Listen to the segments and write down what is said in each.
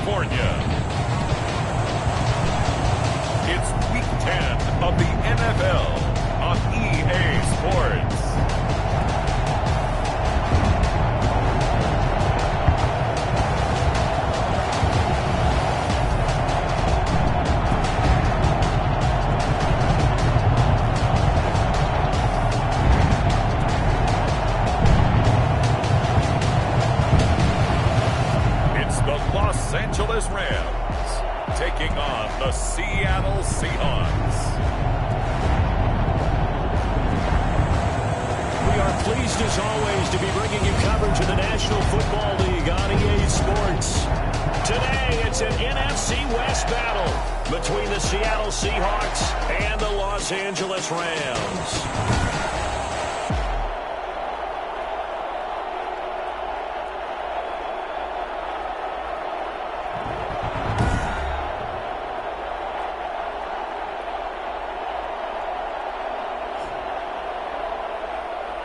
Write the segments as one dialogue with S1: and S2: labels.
S1: California. It's Week 10 of the NFL on EA Sports. Los Angeles Rams taking on the Seattle Seahawks.
S2: We are pleased as always to be bringing you coverage of the National Football League on EA Sports. Today it's an NFC West battle between the Seattle Seahawks and the Los Angeles Rams.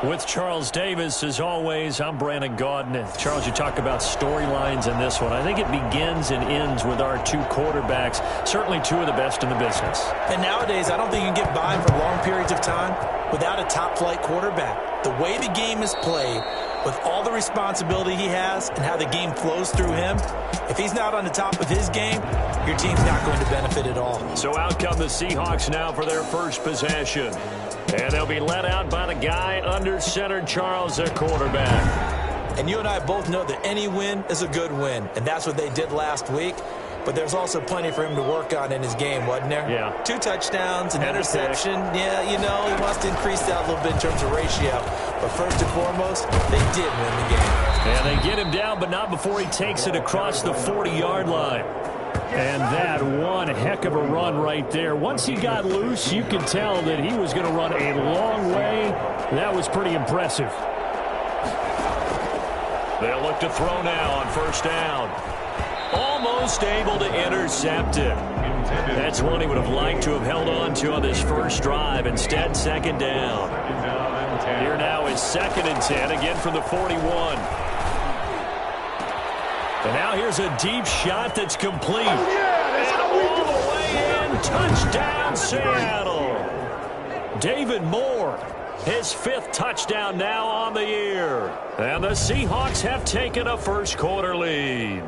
S2: With Charles Davis, as always, I'm Brandon Gaudin. Charles, you talk about storylines in this one. I think it begins and ends with our two quarterbacks, certainly two of the best in the business.
S3: And nowadays, I don't think you can get by for long periods of time without a top-flight quarterback. The way the game is played, with all the responsibility he has and how the game flows through him, if he's not on the top of his game, your team's not going to benefit at all.
S2: So out come the Seahawks now for their first possession. And they'll be led out by the guy under center, Charles, their quarterback.
S3: And you and I both know that any win is a good win, and that's what they did last week. But there's also plenty for him to work on in his game, wasn't there?
S2: Yeah.
S3: 2 touchdowns, an interception. Yeah, you know, he wants to increase that a little bit in terms of ratio. But first and foremost, they did win the game.
S2: And they get him down, but not before he takes it across the 40-yard line. And that one heck of a run right there. Once he got loose, you could tell that he was going to run a long way. That was pretty impressive. They'll look to throw now on first down. Almost able to intercept it. That's one he would have liked to have held on to on this first drive. Instead, second down. Here now is 2nd and 10, again from the 41. And now here's a deep shot that's complete. And all the way in, touchdown Seattle. David Moore, his 5th touchdown now on the year. And the Seahawks have taken a first quarter lead.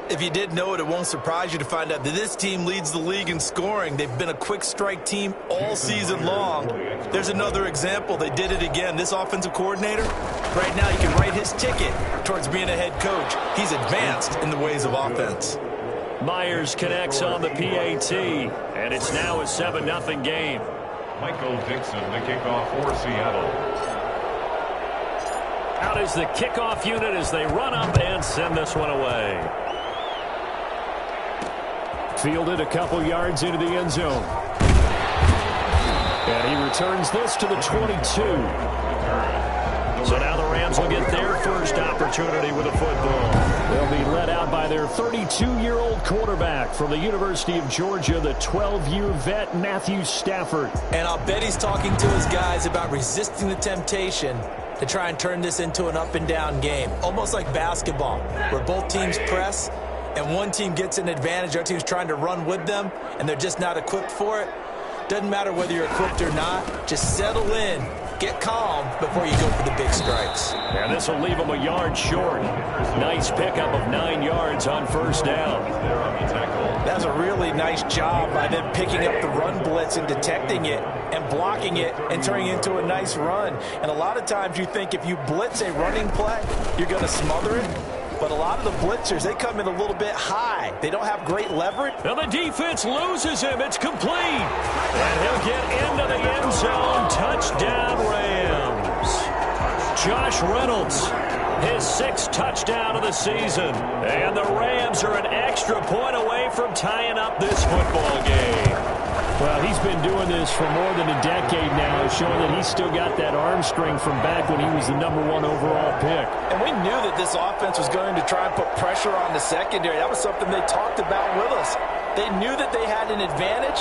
S3: If you didn't know it, it won't surprise you to find out that this team leads the league in scoring. They've been a quick strike team all season long. There's another example. They did it again. This offensive coordinator, right now you can write his ticket towards being a head coach. He's advanced in the ways of offense.
S2: Myers connects on the PAT, and it's now a 7-0 game.
S1: Michael Dixon, the kickoff for Seattle.
S2: Out is the kickoff unit as they run up and send this one away. Fielded a couple yards into the end zone. And he returns this to the 22. So now the Rams will get their first opportunity with a football. They'll be led out by their 32-year-old quarterback from the University of Georgia, the 12-year vet, Matthew Stafford.
S3: And I'll bet he's talking to his guys about resisting the temptation to try and turn this into an up-and-down game, almost like basketball, where both teams press, and one team gets an advantage, our team's trying to run with them, and they're just not equipped for it. Doesn't matter whether you're equipped or not. Just settle in, get calm before you go for the big strikes.
S2: And this will leave them a yard short. Nice pickup of 9 yards on first down.
S3: That's a really nice job by them picking up the run blitz and detecting it and blocking it and turning it into a nice run. And a lot of times you think if you blitz a running play, you're going to smother it. But a lot of the blitzers, they come in a little bit high. They don't have great leverage.
S2: And the defense loses him. It's complete. And he'll get into the end zone. Touchdown, Rams. Josh Reynolds, his 6th touchdown of the season. And the Rams are an extra point away from tying up this football game. Well, he's been doing this for more than a decade now, showing that he's still got that arm strength from back when he was the #1 overall pick.
S3: And we knew that this offense was going to try and put pressure on the secondary. That was something they talked about with us. They knew that they had an advantage,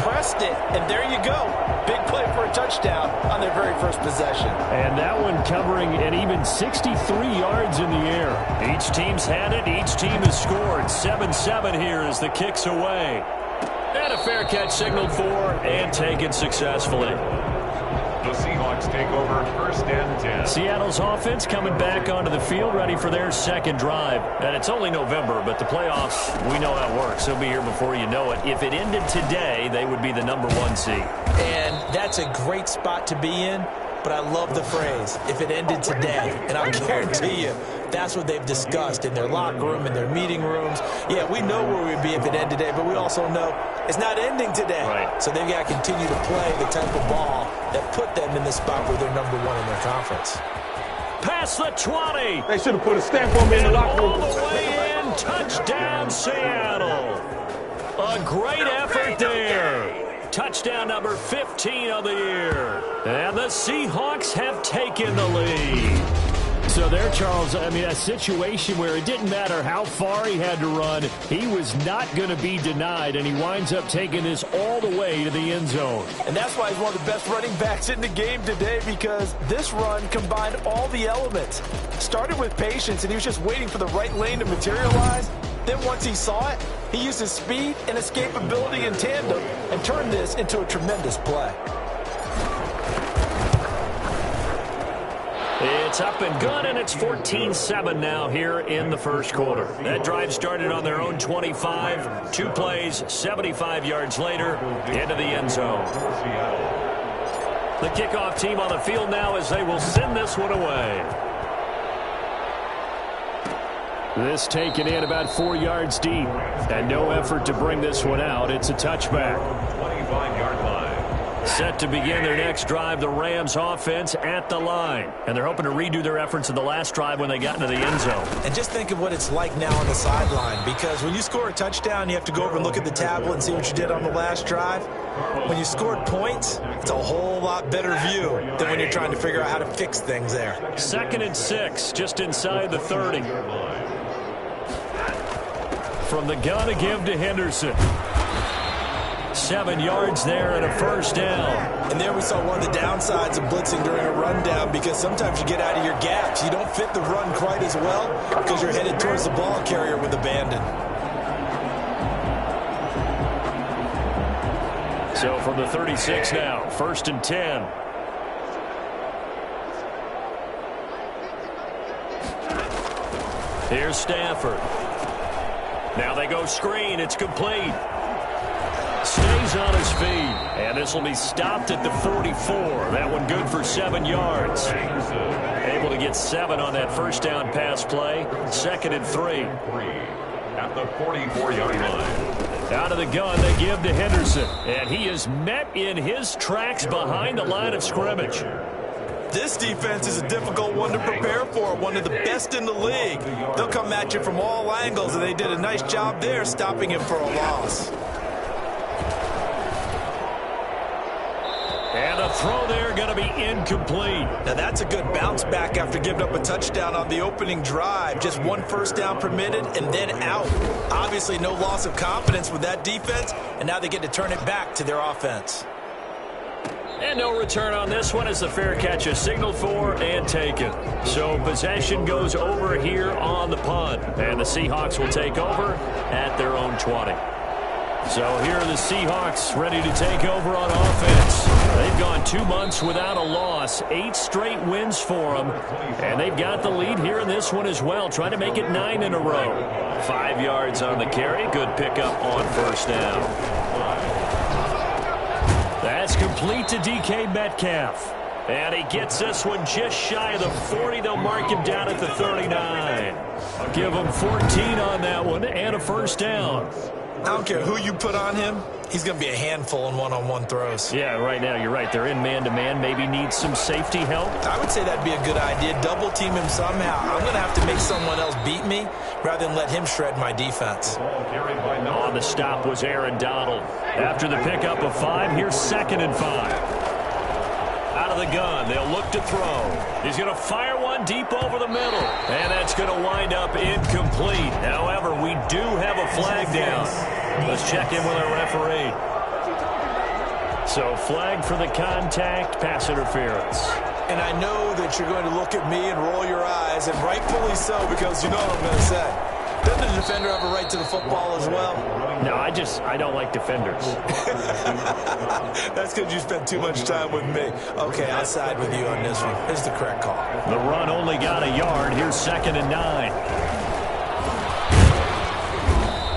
S3: pressed it, and there you go. Big play for a touchdown on their very first possession.
S2: And that one covering an even 63 yards in the air. Each team's had it. Each team has scored. 7-7 here as the kick's away. And a fair catch signaled for and taken successfully.
S1: The Seahawks take over 1st and 10.
S2: Seattle's offense coming back onto the field, ready for their second drive. And it's only November, but the playoffs, we know how it works. They'll be here before you know it. If it ended today, they would be the #1 seed.
S3: And that's a great spot to be in, but I love the phrase, if it ended today. And I'll guarantee you, that's what they've discussed in their locker room, in their meeting rooms. Yeah, we know where we'd be if it ended today, but we also know it's not ending today.
S2: Right.
S3: So they've got to continue to play the type of ball that put them in the spot where they're #1 in their conference.
S2: Past the 20.
S4: They should have put a stamp on me in the locker room.
S2: All the way in. Touchdown, Seattle. A great effort there. Touchdown number 15 of the year. And the Seahawks have taken the lead. So there, Charles, I mean, a situation where it didn't matter how far he had to run, he was not going to be denied, and he winds up taking this all the way to the end zone.
S3: And that's why he's one of the best running backs in the game today, because this run combined all the elements. Started with patience, and he was just waiting for the right lane to materialize. Then once he saw it, he used his speed and escapability in tandem and turned this into a tremendous play.
S2: It's up and good, and it's 14-7 now here in the first quarter. That drive started on their own 25. 2 plays, 75 yards later, into the end zone. The kickoff team on the field now as they will send this one away. This taken in about 4 yards deep, and no effort to bring this one out. It's a touchback.
S1: 25-yard line.
S2: Set to begin their next drive, the Rams offense at the line. And they're hoping to redo their efforts in the last drive when they got into the end zone.
S3: And just think of what it's like now on the sideline, because when you score a touchdown, you have to go over and look at the tablet and see what you did on the last drive. When you scored points, it's a whole lot better view than when you're trying to figure out how to fix things there.
S2: 2nd and 6, just inside the 30. From the gun to give to Henderson. 7 yards there and a first down.
S3: And there we saw one of the downsides of blitzing during a rundown, because sometimes you get out of your gaps. You don't fit the run quite as well because you're headed towards the ball carrier with abandon.
S2: So from the 36 now, 1st and 10. Here's Stafford. Now they go screen. It's complete. Stays on his feet. And this will be stopped at the 44. That one good for 7 yards. Able to get 7 on that first down pass play. 2nd and 3.
S1: At the 44-yard line.
S2: Out of the gun, they give to Henderson. And he is met in his tracks behind the line of scrimmage.
S3: This defense is a difficult one to prepare for, one of the best in the league. They'll come at you from all angles, and they did a nice job there stopping him for a loss.
S2: And a throw there going to be incomplete.
S3: Now that's a good bounce back after giving up a touchdown on the opening drive. Just 1 first down permitted and then out. Obviously no loss of confidence with that defense, and now they get to turn it back to their offense.
S2: And no return on this one as the fair catch is signaled for and taken. So possession goes over here on the punt. And the Seahawks will take over at their own 20. So here are the Seahawks ready to take over on offense. They've gone 2 months without a loss. 8 straight wins for them. And they've got the lead here in this one as well, trying to make it 9 in a row. 5 yards on the carry. Good pickup on first down. That's complete to DK Metcalf. And he gets this one just shy of the 40. They'll mark him down at the 39. Give him 14 on that one and a first down.
S3: I don't care who you put on him. He's going to be a handful in one-on-one throws.
S2: Yeah, right now you're right. They're in man-to-man. Maybe need some safety help.
S3: I would say that'd be a good idea. Double team him somehow. I'm going to have to make someone else beat me rather than let him shred my defense.
S2: On the stop was Aaron Donald. After the pickup of 5, here's 2nd and 5. Out of the gun, they'll look to throw. He's going to fire one deep over the middle. And that's going to wind up incomplete. However, we do have a flag down. Let's check in with our referee. So flag for the contact, pass interference.
S3: And I know that you're going to look at me and roll your eyes, and rightfully so, because you know what I'm going to say. Doesn't the defender have a right to the football as well?
S2: No, I don't like defenders.
S3: That's because you spent too much time with me. Okay, I'll side with you on this one. Here's the correct call.
S2: The run only got a yard. Here's 2nd and 9.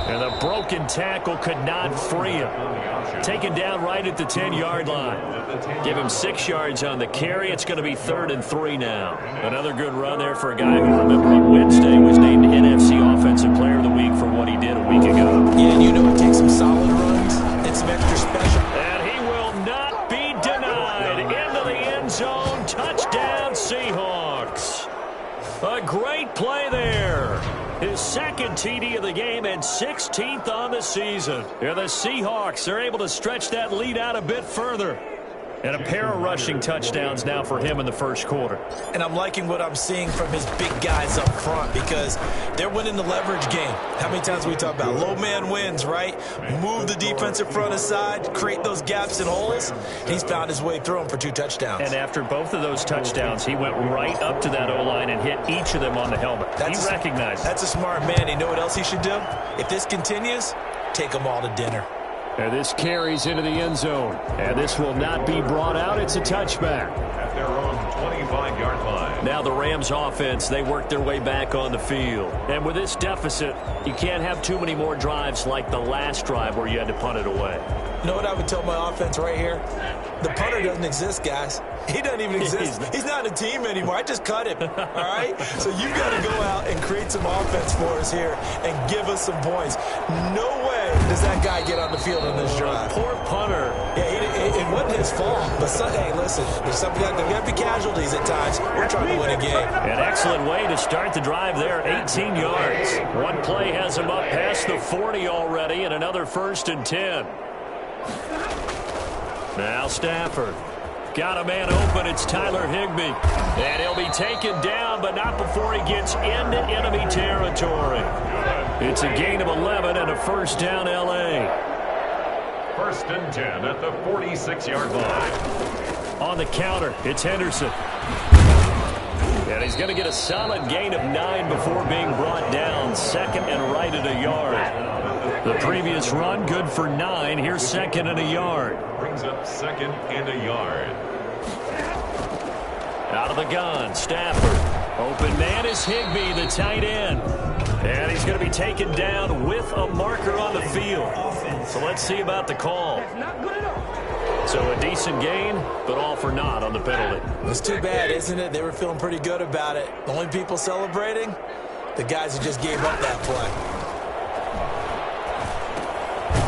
S2: And the broken tackle could not free him. Taken down right at the 10-yard line. Give him 6 yards on the carry. It's going to be 3rd and 3 now. Another good run there for a guy who, remember, on Wednesday was named NFC Offensive Player of the Week for what he did a week ago.
S3: Yeah, and you know it takes some solid runs and some extra special.
S2: And he will not be denied. Into the end zone. Touchdown, Seahawks. A great play there. His 2nd TD of the game and 16th on the season. And the Seahawks are able to stretch that lead out a bit further. And a pair of rushing touchdowns now for him in the first quarter.
S3: And I'm liking what I'm seeing from his big guys up front because they're winning the leverage game. How many times we talk about low man wins, right? Move the defensive front aside, create those gaps and holes. He's found his way through them for 2 touchdowns.
S2: And after both of those touchdowns, he went right up to that O-line and hit each of them on the helmet. He recognized it.
S3: That's a smart man. You know what else he should do? If this continues, take them all to dinner.
S2: And this carries into the end zone. And this will not be brought out. It's a touchback.
S1: At their own 25-yard line.
S2: Now the Rams offense, they work their way back on the field. And with this deficit, you can't have too many more drives like the last drive where you had to punt it away.
S3: You know what I would tell my offense right here? The punter doesn't exist, guys. He doesn't even exist. He's not a team anymore. I just cut him, all right? So you've got to go out and create some offense for us here and give us some points. No way does that guy get on the field on this drive.
S2: Poor punter.
S3: Yeah, it wasn't his fault. But, hey, listen, there's got to be casualties at times. We're trying to win a game.
S2: An excellent way to start the drive there, 18 yards. One play has him up past the 40 already, and another 1st and 10. Now Stafford. Got a man open. It's Tyler Higbee. And he'll be taken down, but not before he gets into enemy territory. It's a gain of 11 and a 1st down, L.A.
S1: 1st and 10 at the 46-yard line.
S2: On the counter, it's Henderson. And he's going to get a solid gain of 9 before being brought down. 2nd and right at a yard. The previous run, good for 9. Here's 2nd and a yard.
S1: Brings up 2nd and a yard.
S2: Out of the gun, Stafford. Open man is Higbee, the tight end. And he's going to be taken down with a marker on the field. So let's see about the call. So a decent gain, but all for naught on the penalty.
S3: It's too bad, isn't it? They were feeling pretty good about it. The only people celebrating, the guys who just gave up that play.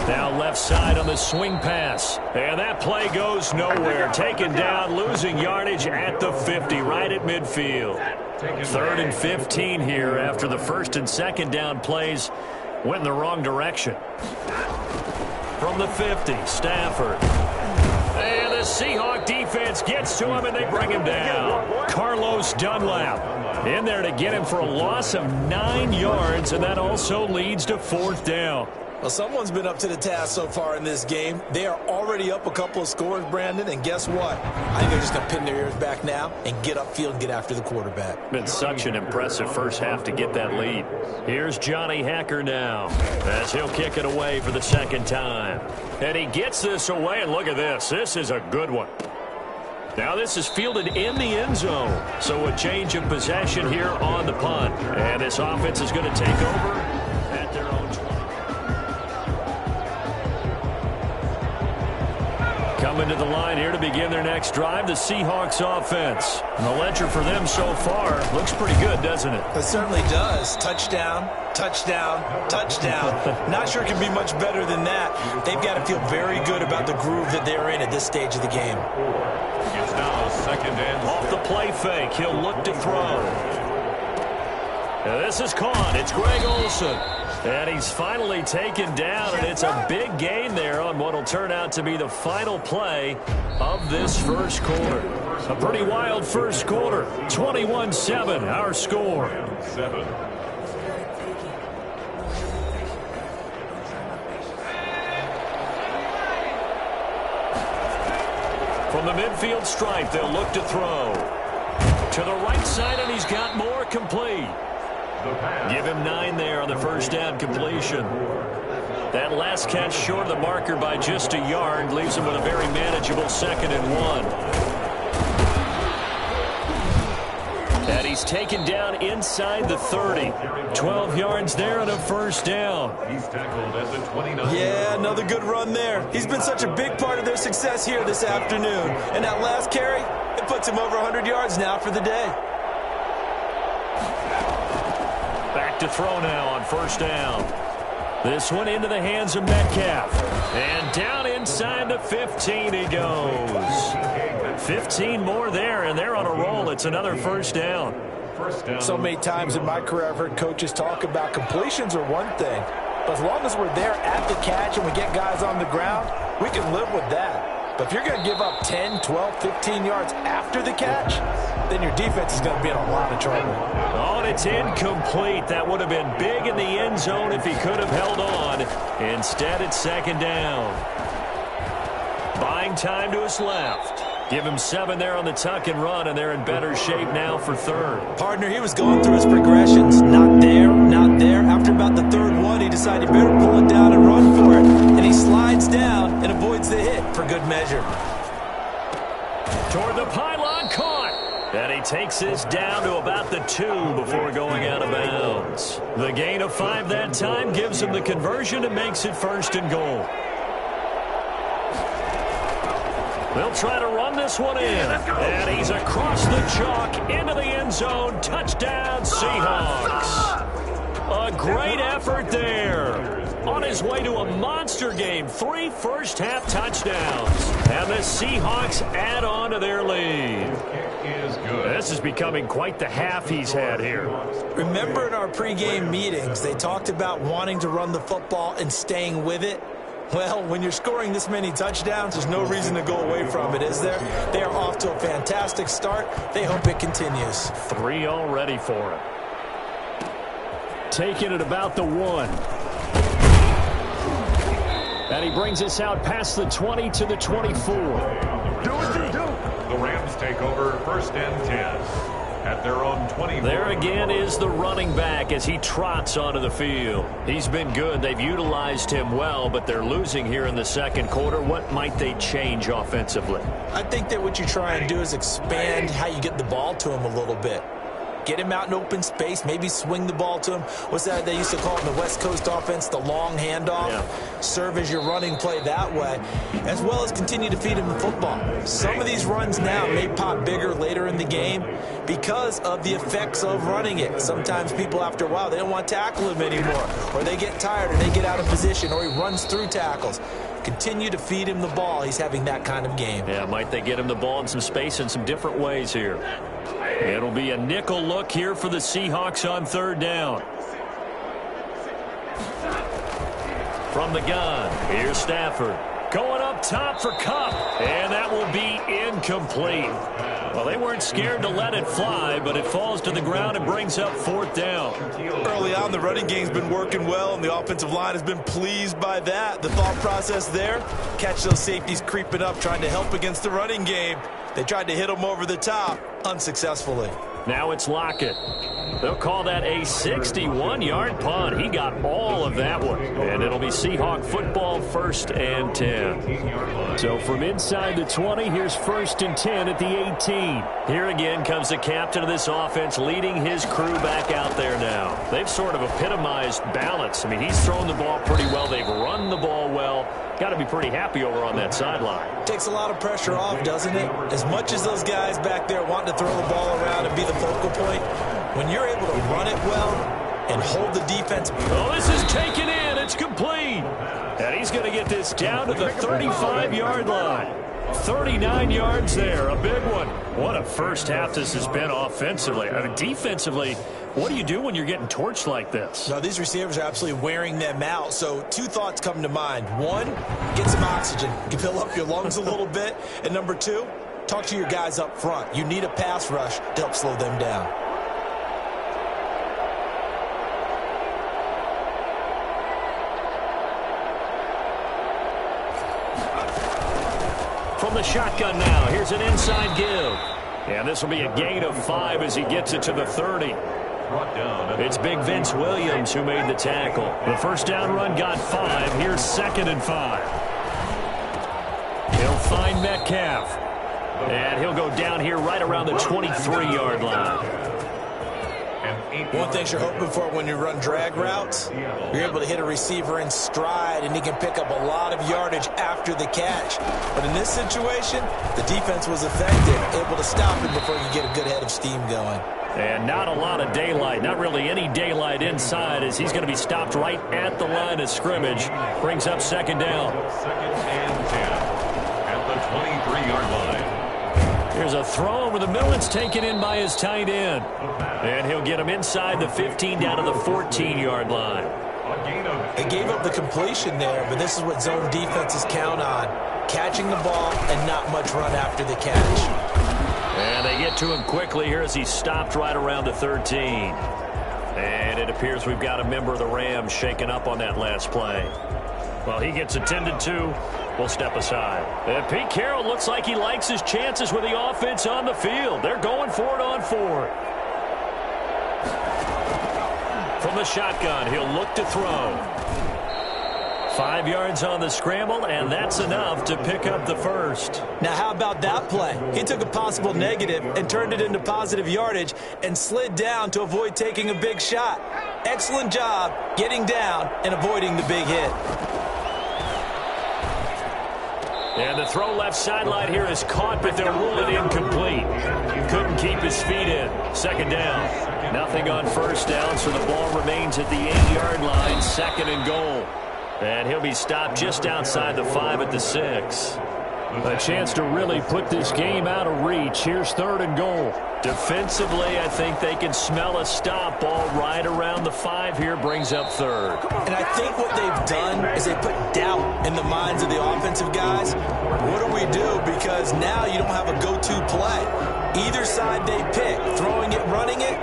S2: Now left side on the swing pass. And that play goes nowhere. Taken down, losing yardage at the 50, right at midfield. 3rd and 15 here after the 1st and 2nd down plays went in the wrong direction. From the 50, Stafford. And the Seahawk defense gets to him, and they bring him down. Carlos Dunlap in there to get him for a loss of 9 yards, and that also leads to 4th down.
S3: Well, someone's been up to the task so far in this game. They are already up a couple of scores, Brandon, and guess what? I think they're just going to pin their ears back now and get upfield and get after the quarterback.
S2: Been such an impressive first half to get that lead. Here's Johnny Hacker now as he'll kick it away for the 2nd time. And he gets this away, and look at this. This is a good one. Now this is fielded in the end zone. So a change of possession here on the punt. And this offense is going to take over at their own 20. Coming to the line here to begin their next drive, the Seahawks offense. And the ledger for them so far looks pretty good, doesn't it?
S3: It certainly does. Touchdown, touchdown, touchdown. Not sure it can be much better than that. They've got to feel very good about the groove that they're in at this stage of the game.
S1: It's now 2nd and
S2: off the play fake. He'll look to throw. And this is caught. It's Greg Olsen. And he's finally taken down, and it's a big gain there on what will turn out to be the final play of this first quarter. A pretty wild first quarter. 21-7, our score. From the midfield stripe, they'll look to throw. To the right side, and he's got more complete. Give him 9 there on the first down completion. That last catch short of the marker by just a yard leaves him with a very manageable 2nd and 1. And he's taken down inside the 30. 12 yards there and a first down.
S1: He's tackled at the 29.
S3: Yeah, another good run there. He's been such a big part of their success here this afternoon. And that last carry, it puts him over 100 yards now for the day.
S2: Back to throw now on first down. This one into the hands of Metcalf. And down inside the 15 he goes. 15 more there, and they're on a roll. It's another first down.
S3: So many times in my career I've heard coaches talk about completions are one thing. But as long as we're there at the catch and we get guys on the ground, we can live with that. But if you're going to give up 10, 12, 15 yards after the catch, then your defense is going to be in a lot of trouble.
S2: Oh, and it's incomplete. That would have been big in the end zone if he could have held on. Instead, it's 2nd down. Buying time to his left. Give him 7 there on the tuck and run, and they're in better shape now for 3rd.
S3: Partner, he was going through his progressions. Not there, not there. After about the 3rd one, he decided he better pull it down and run for it. And he slides down and avoids the hit for good measure.
S2: Toward the pylon, caught. And he takes this down to about the 2 before going out of bounds. The gain of 5 that time gives him the conversion and makes it 1st and goal. They'll try to run this one in. And he's across the chalk into the end zone. Touchdown, Seahawks. A great effort there. On his way to a monster game. 3 first-half touchdowns. And the Seahawks add on to their lead. This is becoming quite the half he's had here.
S3: Remember in our pregame meetings, they talked about wanting to run the football and staying with it? Well, when you're scoring this many touchdowns, there's no reason to go away from it, is there? They are off to a fantastic start. They hope it continues.
S2: 3 already for him. Taking it about the 1. And he brings us out past the 20 to the 24.
S1: Do what you do. The Rams take over 1st and 10. At their own 20.
S2: There again is the running back as he trots onto the field. He's been good. They've utilized him well, but they're losing here in the 2nd quarter. What might they change offensively?
S3: I think that what you try and do is expand how you get the ball to him a little bit. Get him out in open space, maybe swing the ball to him. What's that they used to call it in the West Coast offense, the long handoff? Yeah. Serve as your running play that way, as well as continue to feed him the football. Some of these runs now may pop bigger later in the game because of the effects of running it. Sometimes people, after a while, they don't want to tackle him anymore, or they get tired, or they get out of position, or he runs through tackles. Continue to feed him the ball. He's having that kind of game.
S2: Yeah, might they get him the ball in some space in some different ways here. It'll be a nickel look here for the Seahawks on 3rd down. From the gun, here's Stafford. Going up top for Kupp, and that will be incomplete. Well, they weren't scared to let it fly, but it falls to the ground and brings up 4th down.
S3: Early on, the running game's been working well, and the offensive line has been pleased by that. The thought process there, catch those safeties creeping up, trying to help against the running game. They tried to hit him over the top, unsuccessfully.
S2: Now it's Lockett. They'll call that a 61-yard punt. He got all of that one. And it'll be Seahawk football 1st and 10. So from inside the 20, here's 1st and 10 at the 18. Here again comes the captain of this offense leading his crew back out there now. They've sort of epitomized balance. I mean, he's thrown the ball pretty well. They've run the ball well. Got to be pretty happy over on that sideline.
S3: Takes a lot of pressure off, doesn't it? As much as those guys back there want to throw the ball around and be the focal point, when you're able to run it well and hold the defense.
S2: Oh, this is taken in. It's complete. And he's going to get this down to the 35-yard line. 39 yards there, a big one. What a first half this has been offensively. I mean, defensively, what do you do when you're getting torched like this?
S3: Now, these receivers are absolutely wearing them out. So two thoughts come to mind. One, get some oxygen. You fill up your lungs a little bit. And number two, talk to your guys up front. You need a pass rush to help slow them down.
S2: From the shotgun now, here's an inside give. And this will be a gain of 5 as he gets it to the 30. It's Big Vince Williams who made the tackle. The first down run got 5. Here's 2nd and 5. He'll find Metcalf. And he'll go down here right around the 23-yard line.
S3: One thing you're hoping for when you run drag routes, you're able to hit a receiver in stride, and he can pick up a lot of yardage after the catch. But in this situation, the defense was effective, able to stop him before you get a good head of steam going.
S2: And not a lot of daylight, not really any daylight inside, as he's going to be stopped right at the line of scrimmage. Brings up 2nd down.
S1: 2nd and 10 at the 23-yard line.
S2: Here's a throw over the middle. It's taken in by his tight end. And he'll get him inside the 15 down to the 14-yard line.
S3: They gave up the completion there, but this is what zone defenses count on. Catching the ball and not much run after the catch.
S2: And they get to him quickly here as he's stopped right around the 13. And it appears we've got a member of the Rams shaken up on that last play. Well, he gets attended to. We'll step aside. And Pete Carroll looks like he likes his chances with the offense on the field. They're going for it on 4th. From the shotgun, he'll look to throw. 5 yards on the scramble, and that's enough to pick up the first.
S3: Now, how about that play? He took a possible negative and turned it into positive yardage and slid down to avoid taking a big shot. Excellent job getting down and avoiding the big hit.
S2: And the throw left sideline here is caught, but they'll rule it incomplete. Couldn't keep his feet in. 2nd down. Nothing on 1st down, so the ball remains at the 8-yard line. 2nd and goal. And he'll be stopped just outside the 5 at the 6. A chance to really put this game out of reach. Here's 3rd and goal. Defensively, I think they can smell a stop ball right around the 5 here. Brings up 3rd.
S3: And I think what they've done is they put doubt in the minds of the offensive guys. What do we do? Because now you don't have a go-to play. Either side they pick, throwing it, running it,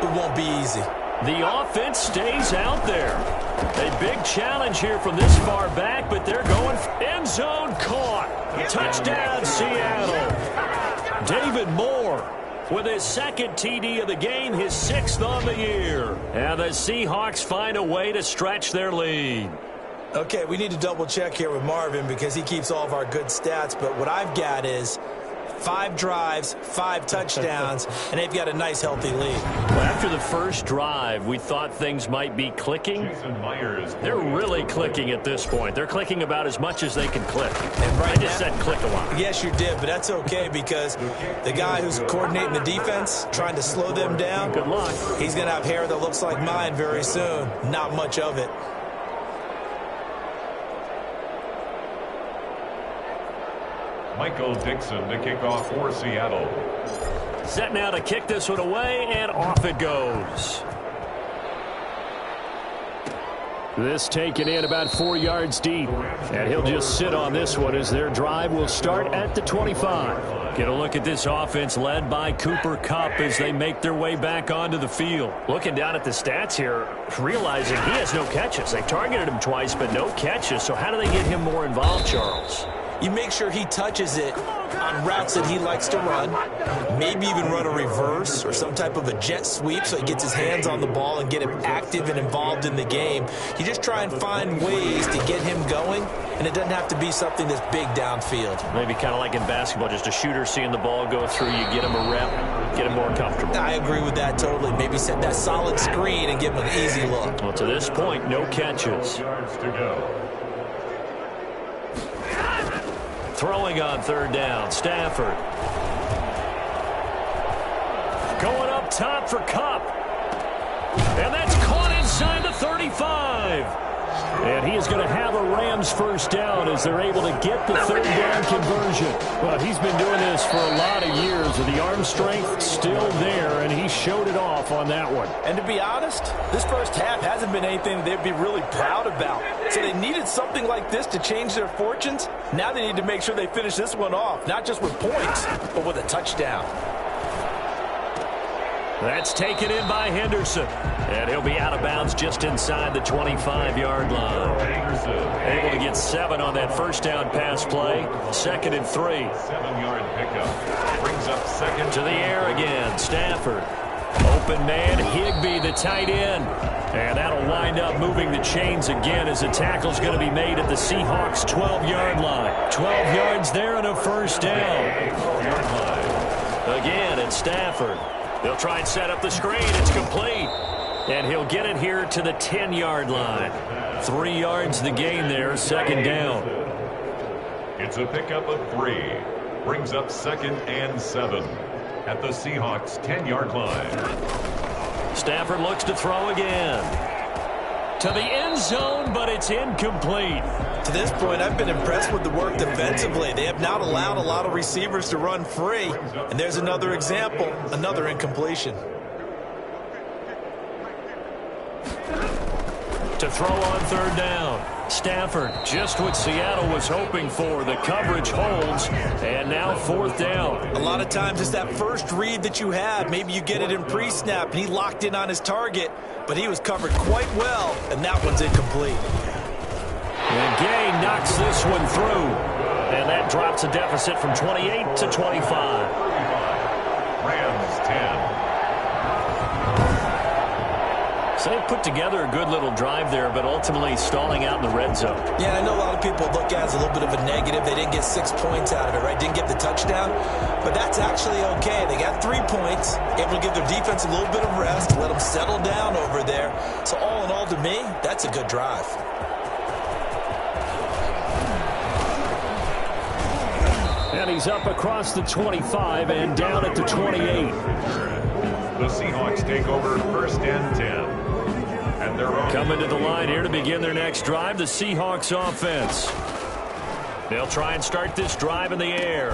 S3: it won't be easy.
S2: The offense stays out there. A big challenge here from this far back, but they're going end zone caught. Touchdown, Seattle. David Moore with his 2nd TD of the game, his 6th on the year. And the Seahawks find a way to stretch their lead.
S3: Okay, we need to double check here with Marvin because he keeps all of our good stats, but what I've got is 5 drives, 5 touchdowns, and they've got a nice, healthy lead.
S2: Well, after the first drive, we thought things might be clicking. They're really clicking at this point. They're clicking about as much as they can click.
S3: And right
S2: I just said click a lot.
S3: Yes, you did, but that's okay because the guy who's coordinating the defense, trying to slow them down,
S2: good luck.
S3: He's going to have hair that looks like mine very soon. Not much of it.
S1: Michael Dixon to kick off for Seattle.
S2: Set now to kick this one away, and off it goes. This taken in about 4 yards deep. And he'll just sit on this one as their drive will start at the 25. Get a look at this offense led by Cooper Kupp as they make their way back onto the field. Looking down at the stats here, realizing he has no catches. They targeted him twice, but no catches. So how do they get him more involved, Charles?
S3: You make sure he touches it on routes that he likes to run, maybe even run a reverse or some type of a jet sweep so he gets his hands on the ball and get him active and involved in the game. You just try and find ways to get him going, and it doesn't have to be something that's big downfield.
S2: Maybe kind of like in basketball, just a shooter seeing the ball go through, you get him a rep, get him more comfortable.
S3: I agree with that totally. Maybe set that solid screen and give him an easy look.
S2: Well, to this point, no catches.
S1: Yards to go.
S2: Throwing on 3rd down, Stafford. Going up top for Kupp. And that's caught inside the 35. And he is going to have a Rams lose first down as they're able to get the third down conversion.
S5: Well, he's been doing this for a lot of years, and the arm strength still there, and he showed it off on that one.
S3: And to be honest, this first half hasn't been anything they'd be really proud about. So they needed something like this to change their fortunes. Now they need to make sure they finish this one off, not just with points, but with a touchdown.
S2: That's taken in by Henderson. And he'll be out of bounds just inside the 25-yard line. Able to get 7 on that first down pass play. 2nd and 3.
S1: 7-yard pickup. Brings up second.
S2: To the air again. Stafford. Open man. Higbee, the tight end. And that'll wind up moving the chains again as the tackle's going to be made at the Seahawks' 12-yard line. 12 yards there and a first down. Again, it's Stafford. They'll try and set up the screen. It's complete. And he'll get it here to the 10-yard line. 3 yards the gain there, 2nd down.
S1: It's a pickup of 3. Brings up 2nd and 7 at the Seahawks' 10-yard line.
S2: Stafford looks to throw again. To the end zone, but it's incomplete.
S3: To this point, I've been impressed with the work defensively. They have not allowed a lot of receivers to run free. And there's another example, another incompletion.
S2: To throw on 3rd down. Stafford, just what Seattle was hoping for. The coverage holds, and now 4th down.
S3: A lot of times it's that first read that you have. Maybe you get it in pre-snap, and he locked in on his target, but he was covered quite well, and that one's incomplete.
S2: And Gay knocks this one through, and that drops a deficit from 28 to 25.
S1: Rams 10.
S2: So they put together a good little drive there, but ultimately stalling out in the red zone.
S3: Yeah, I know a lot of people look at it as a little bit of a negative. They didn't get 6 points out of it, right? Didn't get the touchdown. But that's actually okay. They got 3 points, able to give their defense a little bit of rest, let them settle down over there. So all in all, to me, that's a good drive.
S2: And he's up across the 25 and down at the 28.
S1: The Seahawks take over 1st and 10. And they're
S2: coming to the line here to begin their next drive, the Seahawks offense. They'll try and start this drive in the air.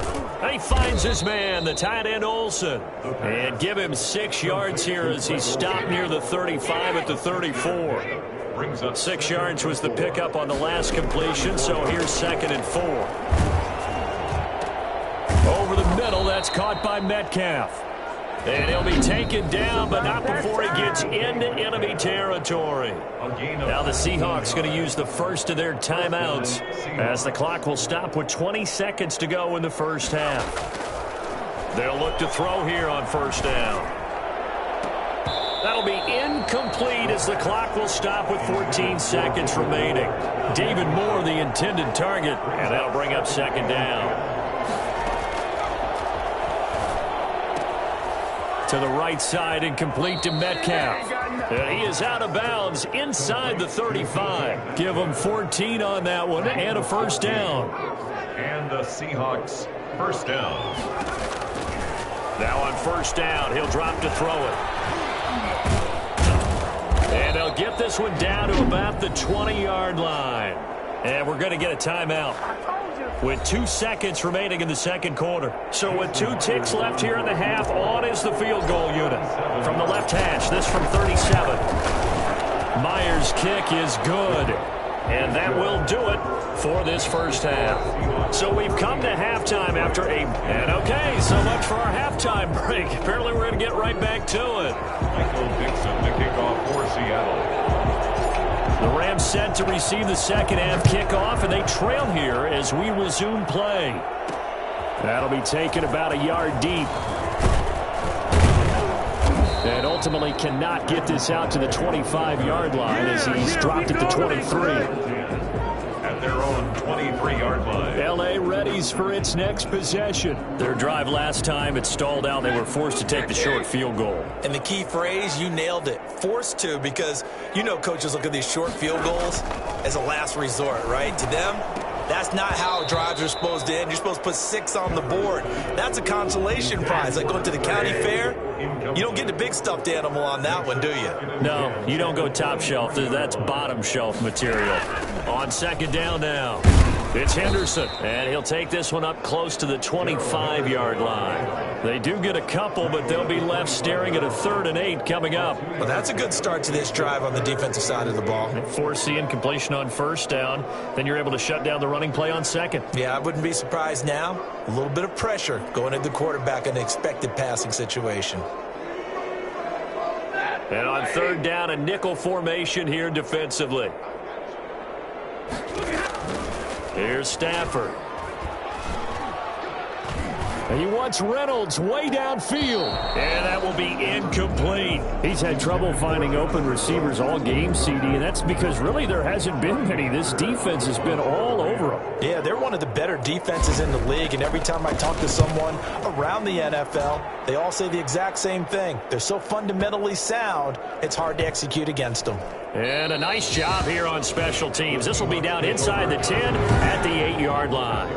S2: He finds his man, the tight end Olsen. And give him 6 yards here as he's stopped near the 35 at the 34. 6 yards was the pickup on the last completion, so here's 2nd and 4. Over the middle, that's caught by Metcalf. And he'll be taken down, but not before he gets into enemy territory. Now the Seahawks going to use the first of their timeouts as the clock will stop with 20 seconds to go in the first half. They'll look to throw here on 1st down. That'll be incomplete as the clock will stop with 14 seconds remaining. David Moore, the intended target, and that'll bring up 2nd down. To the right side and complete to Metcalf. And he is out of bounds inside the 35. Give him 14 on that one and a 1st down.
S1: And the Seahawks 1st down.
S2: Now on 1st down, he'll drop to throw it. And they'll get this one down to about the 20-yard line. And we're going to get a timeout with 2 seconds remaining in the 2nd quarter. So with 2 ticks left here in the half, on is the field goal unit. From the left hash, this from 37. Myers' kick is good. And that will do it for this first half. So we've come to halftime after and okay, so much for our halftime break. Apparently we're going to get right back to it.
S1: Michael Dixon, the kickoff for Seattle.
S2: The Rams set to receive the second half kickoff, and they trail here as we resume play. That'll be taken about a yard deep. And ultimately cannot get this out to the 25-yard line as he's dropped at the 23.
S1: At their own 23-yard line.
S2: L.A. readies for its next possession. Their drive last time, it stalled out. They were forced to take the short field goal.
S3: And the key phrase, you nailed it. Forced to, because you know coaches look at these short field goals as a last resort, right? To them, that's not how drives are supposed to end. You're supposed to put 6 on the board. That's a consolation prize. Like going to the county fair, you don't get the big stuffed animal on that one, do you?
S2: No, you don't go top shelf. That's bottom shelf material. On second down now, it's Henderson, and he'll take this one up close to the 25-yard line. They do get a couple, but they'll be left staring at a 3rd and 8 coming up.
S3: Well, that's a good start to this drive on the defensive side of the ball.
S2: Force the incompletion on first down, then you're able to shut down the running play on second.
S3: Yeah, I wouldn't be surprised now. A little bit of pressure going at the quarterback in an expected passing situation.
S2: And on 3rd down, a nickel formation here defensively. Here's Stafford.
S5: And he wants Reynolds way downfield.
S2: And that will be incomplete.
S5: He's had trouble finding open receivers all game, CD, and that's because really there hasn't been many. This defense has been all over him.
S3: Yeah, they're one of the better defenses in the league, and every time I talk to someone around the NFL, they all say the exact same thing. They're so fundamentally sound, it's hard to execute against them.
S2: And a nice job here on special teams. This will be down inside the 10 at the 8-yard line.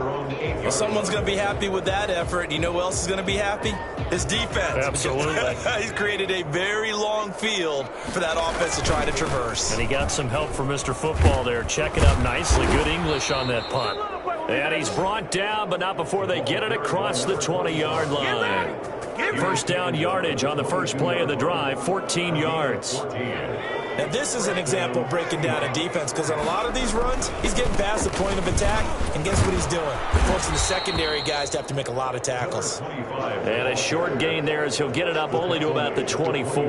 S3: Well, someone's going to be happy with that effort. You know who else is going to be happy? His defense.
S2: Absolutely.
S3: He's created a very long field for that offense to try to traverse.
S2: And he got some help from Mr. Football there. Check it up nicely. Good English on that punt. And he's brought down, but not before they get it across the 20-yard line. First down yardage on the first play of the drive, 14 yards.
S3: Now, this is an example of breaking down a defense, because on a lot of these runs, he's getting past the point of attack, and guess what he's doing? Forcing the secondary guys to have to make a lot of tackles.
S2: And a short gain there as he'll get it up only to about the 24.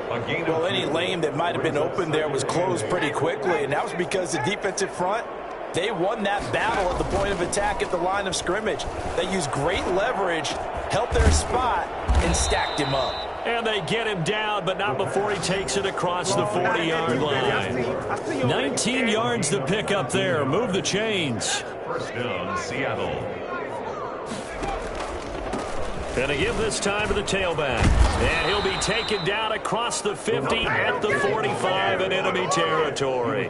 S3: Well, any lane that might have been open there was closed pretty quickly, and that was because the defensive front, they won that battle at the point of attack at the line of scrimmage. They used great leverage, held their spot, and stacked him up.
S2: And they get him down, but not before he takes it across the 40-yard line. 19 yards to pick up there. Move the chains.
S1: First down, Seattle.
S2: And to give this time to the tailback. And he'll be taken down across the 50 at the 45 in enemy territory.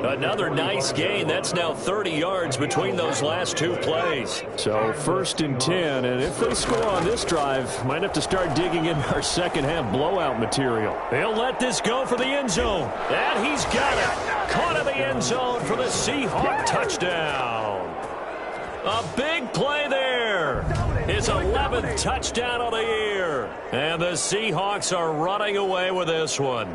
S2: Another nice gain. That's now 30 yards between those last two plays.
S5: So 1st and 10, and if they score on this drive, might have to start digging in our second half blowout material.
S2: They'll let this go for the end zone. And he's got it. Caught in the end zone for the Seahawks touchdown. A big play there. His 11th touchdown of the year. And the Seahawks are running away with this one.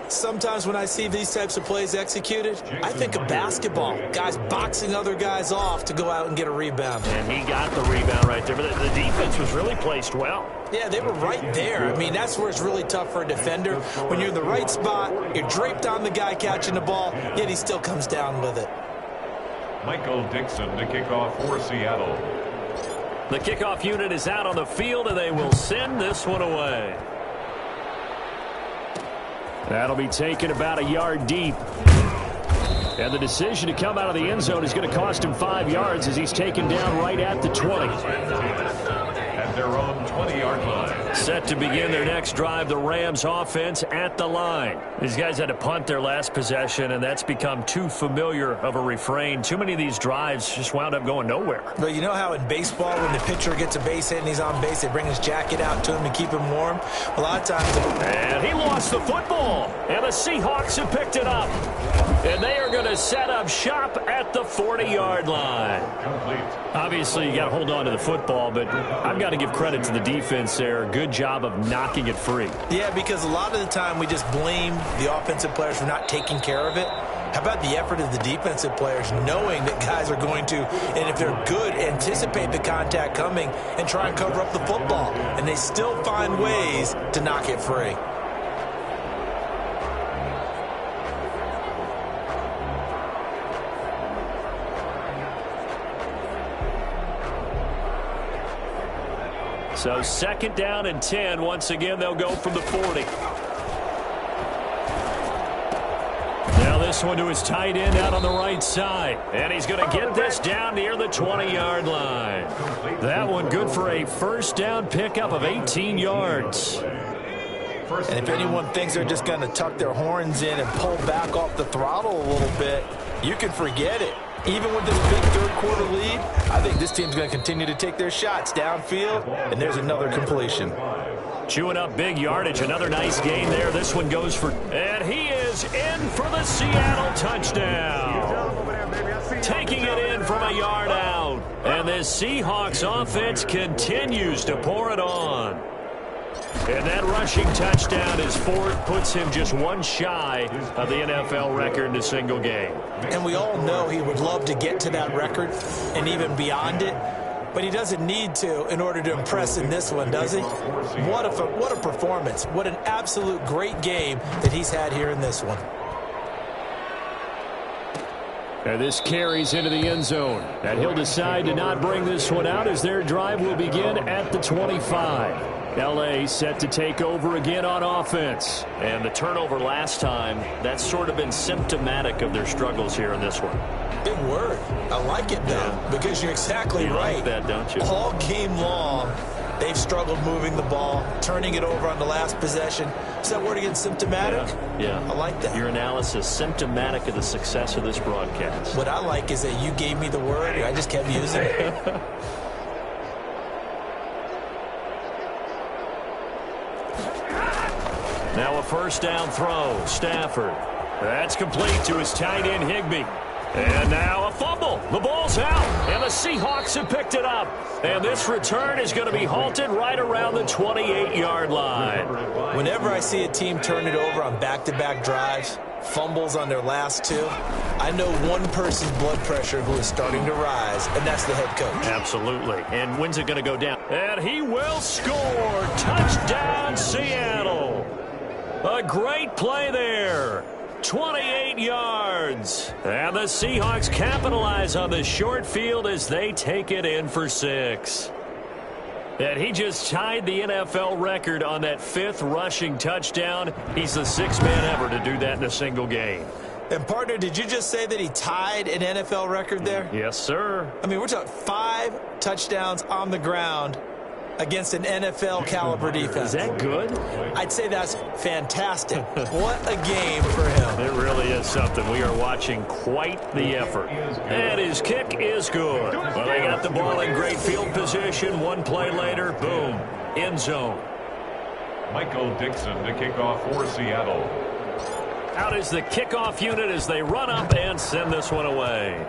S3: Sometimes when I see these types of plays executed, I think of basketball. Guys boxing other guys off to go out and get a rebound.
S2: And he got the rebound right there. But the defense was really placed well.
S3: Yeah, they were right there. I mean, that's where it's really tough for a defender. When you're in the right spot, you're draped on the guy catching the ball, yet he still comes down with it.
S1: Michael Dixon to kick off for Seattle.
S2: The kickoff unit is out on the field, and they will send this one away.
S5: That'll be taken about a yard deep. And the decision to come out of the end zone is going to cost him 5 yards as he's taken down right at the 20.
S1: At their own 20-yard line.
S2: Set to begin their next drive, the Rams offense at the line. These guys had to punt their last possession, and that's become too familiar of a refrain. Too many of these drives just wound up going nowhere.
S3: But you know how in baseball, when the pitcher gets a base hit and he's on base, they bring his jacket out to him to keep him warm? A lot of times...
S2: And he lost the football, and the Seahawks have picked it up. And they are going to set up shop at the 40-yard line. Obviously, you got to hold on to the football, but I've got to give credit to the defense there. Good job of knocking it free.
S3: Yeah, because a lot of the time we just blame the offensive players for not taking care of it. How about the effort of the defensive players knowing that guys are going to, and if they're good, anticipate the contact coming and try and cover up the football. And they still find ways to knock it free.
S2: So second down and 10. Once again, they'll go from the 40. Now this one to his tight end out on the right side. And he's going to get this down near the 20-yard line. That one good for a first down pickup of 18 yards.
S3: And if anyone thinks they're just going to tuck their horns in and pull back off the throttle a little bit, you can forget it. Even with this big third-quarter lead, I think this team's going to continue to take their shots downfield, and there's another completion.
S2: Chewing up big yardage. Another nice gain there. This one goes for... And he is is in for the Seattle touchdown. Taking it in from a yard out. And this Seahawks offense continues to pour it on. And that rushing touchdown is fourth, puts him just one shy of the NFL record in a single game.
S3: And we all know he would love to get to that record and even beyond it. But he doesn't need to in order to impress in this one, does he? What a performance. What an absolute great game that he's had here in this one.
S5: And this carries into the end zone. And he'll decide to not bring this one out as their drive will begin at the 25. L.A. set to take over again on offense.
S2: And the turnover last time, that's sort of been symptomatic of their struggles here in this one.
S3: Big word. I like it, though, because you're exactly right.
S2: Like that, don't you?
S3: All game long, they've struggled moving the ball, turning it over on the last possession. Is that word again, symptomatic?
S2: Yeah.
S3: I like that.
S2: Your analysis, symptomatic of the success of this broadcast.
S3: What I like is that you gave me the word, and I just kept using it.
S2: Now a first down throw. Stafford. That's complete to his tight end, Higbee. And now a fumble. The ball's out, and the Seahawks have picked it up. And this return is going to be halted right around the 28-yard line.
S3: Whenever I see a team turn it over on back-to-back drives, fumbles on their last two, I know one person's blood pressure who is starting to rise, and that's the head coach.
S2: Absolutely. And when's it going to go down? And he will score. Touchdown, Seattle. A great play there. 28 yards. And the Seahawks capitalize on the short field as they take it in for 6. And he just tied the NFL record on that 5th rushing touchdown. He's the 6th man ever to do that in a single game.
S3: And, partner, did you just say that he tied an NFL record there?
S2: Yes, sir.
S3: I mean, we're talking 5 touchdowns on the ground against an NFL caliber defense.
S2: Is that good?
S3: I'd say that's fantastic. What a game for him.
S2: It really is something. We are watching quite the effort. And his kick is good. Well, they got the ball in great field position. One play later, boom, end zone.
S1: Michael Dixon to kick off for Seattle.
S2: Out is the kickoff unit as they run up and send this one away.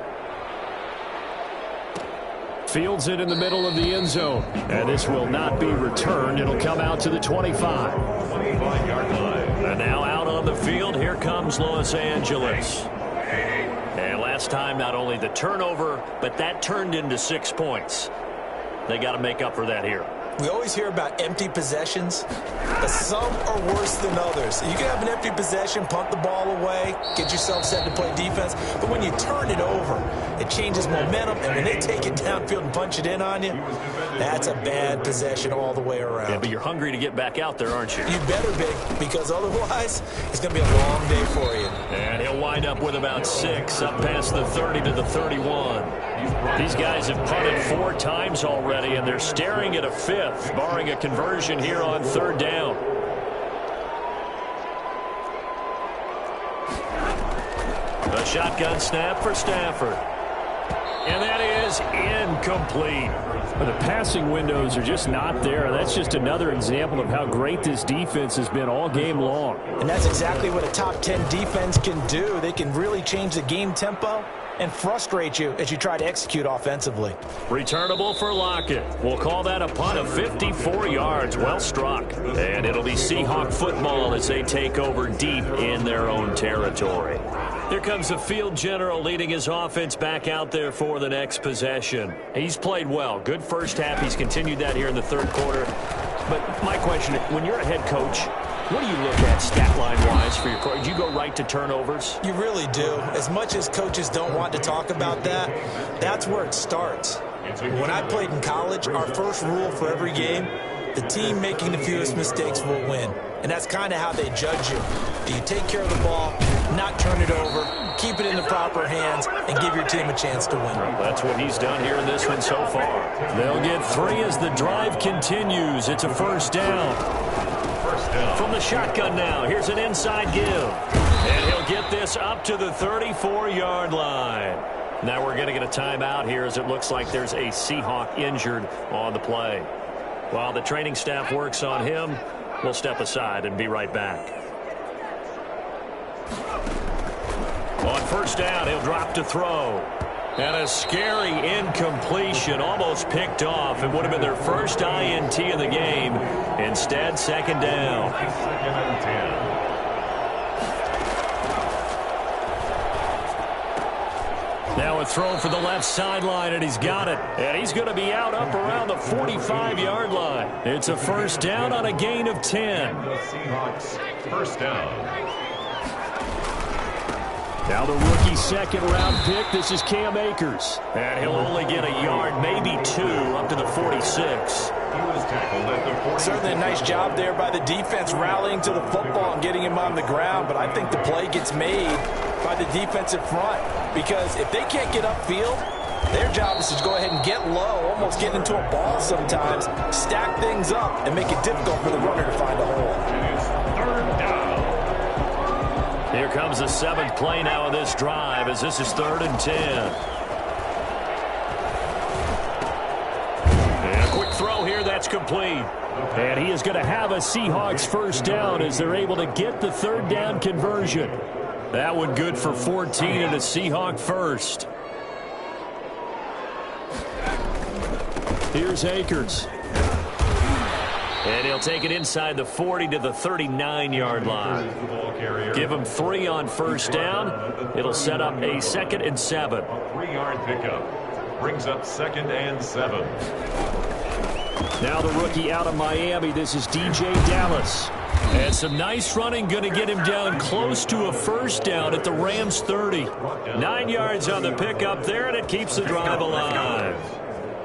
S5: Fields it in the middle of the end zone. And this will not be returned. It'll come out to the 25.
S1: 25-yard line.
S2: And now out on the field, here comes Los Angeles. And last time, not only the turnover, but that turned into 6 points. They got to make up for that here.
S3: We always hear about empty possessions, but some are worse than others. You can have an empty possession, punt the ball away, get yourself set to play defense, but when you turn it over, it changes momentum, and when they take it downfield and punch it in on you, that's a bad possession all the way around.
S2: Yeah, but you're hungry to get back out there, aren't you?
S3: You better be, because otherwise, it's going to be a long day for you.
S2: And he'll wind up with about 6, up past the 30 to the 31. These guys have punted 4 times already, and they're staring at a 5th, barring a conversion here on 3rd down. A shotgun snap for Stafford. And that is incomplete.
S5: The passing windows are just not there. That's just another example of how great this defense has been all game long.
S3: And that's exactly what a top 10 defense can do. They can really change the game tempo and frustrate you as you try to execute offensively.
S2: Returnable for Lockett. We'll call that a punt of 54 yards. Well struck. And it'll be Seahawk football as they take over deep in their own territory. Here comes the field general leading his offense back out there for the next possession. He's played well. Good first half. He's continued that here in the 3rd quarter. But my question, when you're a head coach, what do you look at stat line-wise for your coach? Do you go right to turnovers?
S3: You really do. As much as coaches don't want to talk about that, that's where it starts. When I played in college, our first rule for every game, the team making the fewest mistakes will win. And that's kind of how they judge you. Do you take care of the ball, not turn it over, keep it in the proper hands, and give your team a chance to win?
S2: That's what he's done here in this one so far. They'll get 3 as the drive continues. It's a first down. From the shotgun now, here's an inside give. And he'll get this up to the 34-yard line. Now we're going to get a timeout here as it looks like there's a Seahawk injured on the play. While the training staff works on him, we'll step aside and be right back. first down. He'll drop to throw. And a scary incompletion, almost picked off. It would have been their first INT of the game. Instead, second down.
S1: Second and 10.
S2: Now a throw for the left sideline, and he's got it. And he's going to be out up around the 45-yard line. It's a first down on a gain of 10.
S1: The Seahawks first down.
S5: Now the rookie second-round pick. This is Cam Akers.
S2: And he'll only get a yard, maybe two, up to the 46.
S1: He was tackled at the 46.
S3: Certainly a nice job there by the defense rallying to the football and getting him on the ground. But I think the play gets made by the defensive front. Because if they can't get upfield, their job is to go ahead and get low, almost get into a ball sometimes, stack things up, and make it difficult for the runner to find a hole.
S1: It is third down.
S2: Here comes the seventh play now of this drive as this is 3rd and 10. And a quick throw here, that's complete.
S5: And he is going to have a Seahawks first down as they're able to get the third down conversion.
S2: That one good for 14 and a Seahawk first.
S5: Here's Akers.
S2: And he'll take it inside the 40 to the 39-yard line. Give him 3 on first down. It'll set up a 2nd and 7.
S1: A 3-yard pickup. Brings up 2nd and 7.
S5: Now the rookie out of Miami. This is DJ Dallas.
S2: And some nice running, going to get him down close to a first down at the Rams 30. 9 yards on the pickup there, and it keeps the drive alive.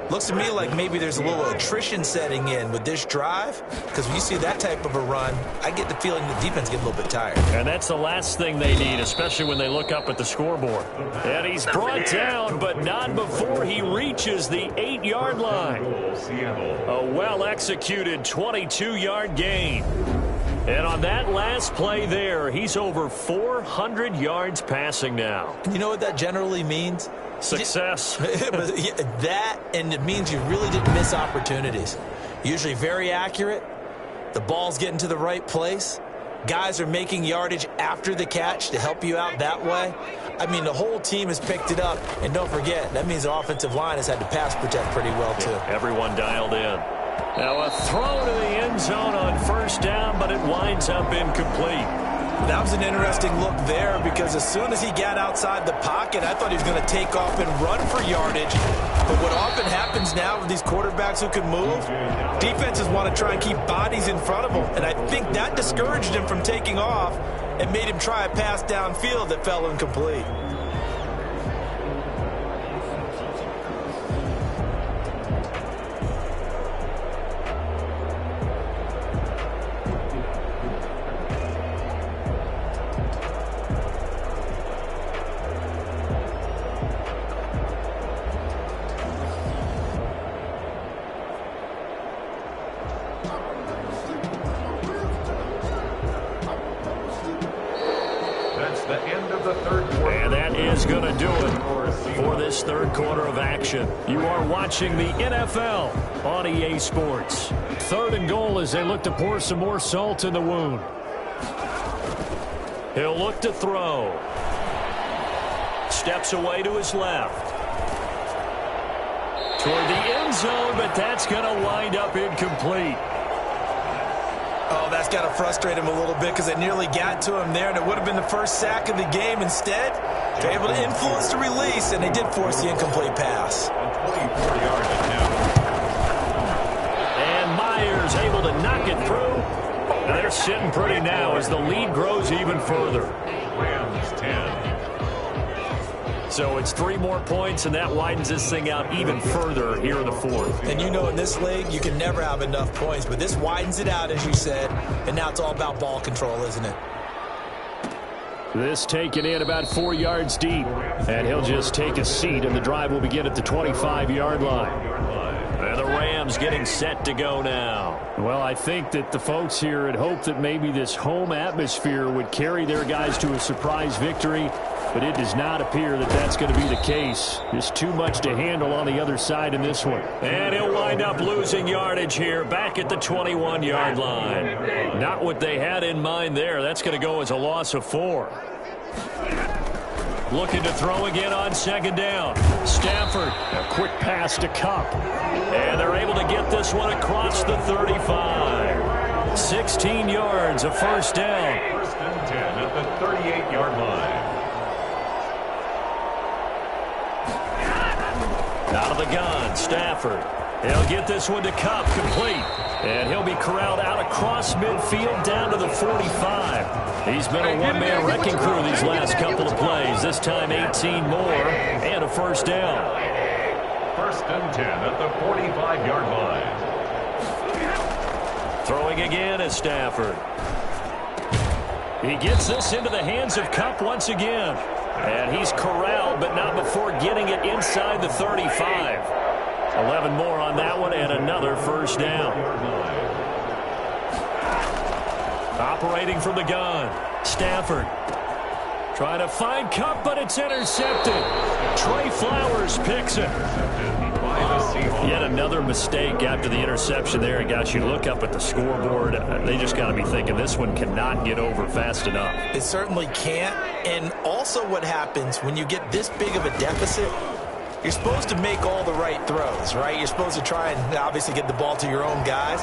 S3: Looks to me like maybe there's a little attrition setting in with this drive, because when you see that type of a run, I get the feeling the defense gets a little bit tired.
S2: And that's the last thing they need, especially when they look up at the scoreboard. And he's brought down, but not before he reaches the 8-yard line. A well-executed 22-yard gain. And on that last play there, he's over 400 yards passing now.
S3: You know what that generally means?
S2: Success.
S3: That, and it means you really didn't miss opportunities. Usually very accurate. The ball's getting to the right place. Guys are making yardage after the catch to help you out that way. I mean, the whole team has picked it up. And don't forget, that means the offensive line has had to pass protect pretty well, too.
S2: Everyone dialed in. Now a throw to the end zone on first down, but it winds up incomplete.
S3: That was an interesting look there because as soon as he got outside the pocket, I thought he was going to take off and run for yardage. But what often happens now with these quarterbacks who can move, defenses want to try and keep bodies in front of them. And I think that discouraged him from taking off and made him try a pass downfield that fell incomplete.
S5: You are watching the NFL on EA Sports. 3rd and goal as they look to pour some more salt in the wound.
S2: He'll look to throw. Steps away to his left. Toward the end zone, but that's going to wind up incomplete.
S3: Oh, that's got to frustrate him a little bit because they nearly got to him there, and it would have been the first sack of the game. Instead, they're able to influence the release, and they did force the incomplete pass.
S2: And Myers able to knock it through. Now they're sitting pretty now as the lead grows even further.
S1: Rams 10.
S2: So it's 3 more points, and that widens this thing out even further here in the 4th.
S3: And you know in this league, you can never have enough points, but this widens it out, as you said, and now it's all about ball control, isn't it?
S5: This taken in about 4 yards deep, and he'll just take a seat, and the drive will begin at the 25-yard line.
S2: And the Rams getting set to go now.
S5: Well, I think that the folks here had hoped that maybe this home atmosphere would carry their guys to a surprise victory, but it does not appear that that's going to be the case. Just too much to handle on the other side in this one.
S2: And he'll wind up losing yardage here back at the 21-yard line. Not what they had in mind there. That's going to go as a loss of 4. Looking to throw again on second down. Stafford.
S5: A quick pass to Kupp.
S2: And they're able to get this one across the 35. 16 yards, a first down.
S1: First and 10 at the 38-yard line.
S2: Out of the gun, Stafford. He'll get this one to Kupp, complete. And he'll be corralled out across midfield down to the 45. He's been a one-man wrecking crew these last couple of plays. This time 18 more and a first down.
S1: First and 10 at the 45-yard line.
S2: Throwing again is Stafford. He gets this into the hands of Kupp once again. And he's corralled, but not before getting it inside the 35. 11 more on that one and another first down. Operating from the gun. Stafford trying to find Kupp, but it's intercepted. Trey Flowers picks it. Yet another mistake after the interception there. It got you to look up at the scoreboard. They just got to be thinking this one cannot get over fast enough.
S3: It certainly can't. And also what happens when you get this big of a deficit, you're supposed to make all the right throws, right? You're supposed to try and obviously get the ball to your own guys.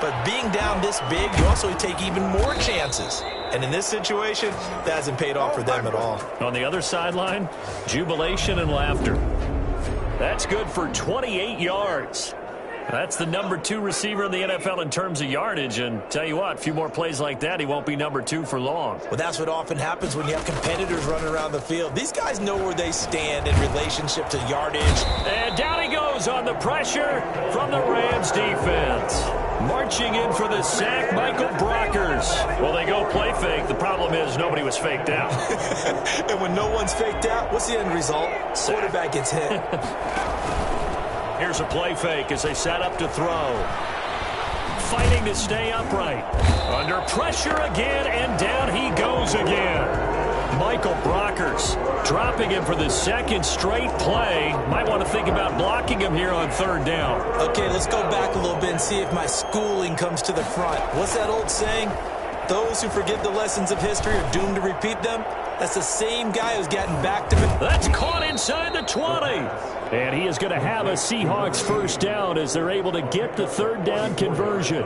S3: But being down this big, you also take even more chances. And in this situation, that hasn't paid off for them at all.
S2: On the other sideline, jubilation and laughter. That's good for 28 yards. That's the number 2 receiver in the NFL in terms of yardage. And tell you what, a few more plays like that, he won't be number 2 for long.
S3: Well, that's what often happens when you have competitors running around the field. These guys know where they stand in relationship to yardage.
S2: And down he goes on the pressure from the Rams defense. Marching in for the sack, Michael Brockers. Well, they go play fake. The problem is nobody was faked out.
S3: And when no one's faked out, what's the end result? Quarterback gets hit.
S2: Here's a play fake as they set up to throw. Fighting to stay upright. Under pressure again, and down he goes again. Michael Brockers dropping him for the second straight play. Might want to think about blocking him here on third down.
S3: Okay, let's go back a little bit and see if my schooling comes to the front. What's that old saying? Those who forget the lessons of history are doomed to repeat them. That's the same guy who's gotten back to me.
S2: That's caught inside the 20. And he is going to have a Seahawks first down as they're able to get the third down conversion.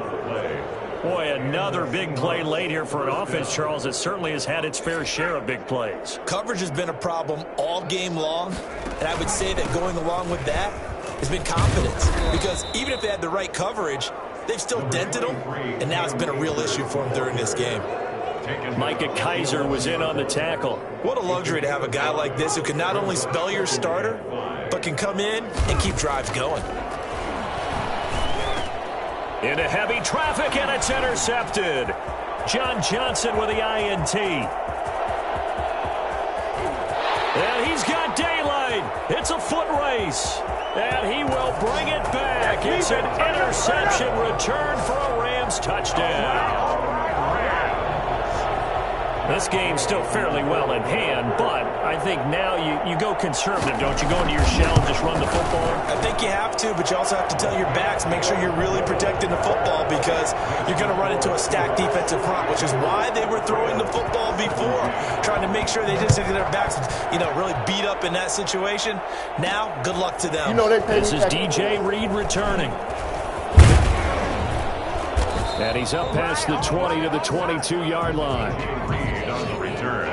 S2: Boy, another big play late here for an offense, Charles, that certainly has had its fair share of big plays.
S3: Coverage has been a problem all game long, and I would say that going along with that has been confidence. Because even if they had the right coverage, they've still dented them, and now it's been a real issue for them during this game.
S2: Micah Kaiser was in on the tackle.
S3: What a luxury to have a guy like this who can not only spell your starter, but can come in and keep drives going.
S2: Into heavy traffic, and it's intercepted. John Johnson with the INT. And he's got daylight. It's a foot race. And he will bring it back. It's an interception return for a Rams touchdown. This game's still fairly well in hand, but I think now you go conservative, don't you? Go into your shell and just run the football?
S3: I think you have to, but you also have to tell your backs, make sure you're really protecting the football because you're going to run into a stacked defensive front, which is why they were throwing the football before, trying to make sure they didn't get their backs, really beat up in that situation. Now, good luck to them.
S2: This is DJ Reed returning. And he's up past the 20 to the 22-yard line.
S1: Reed on the return.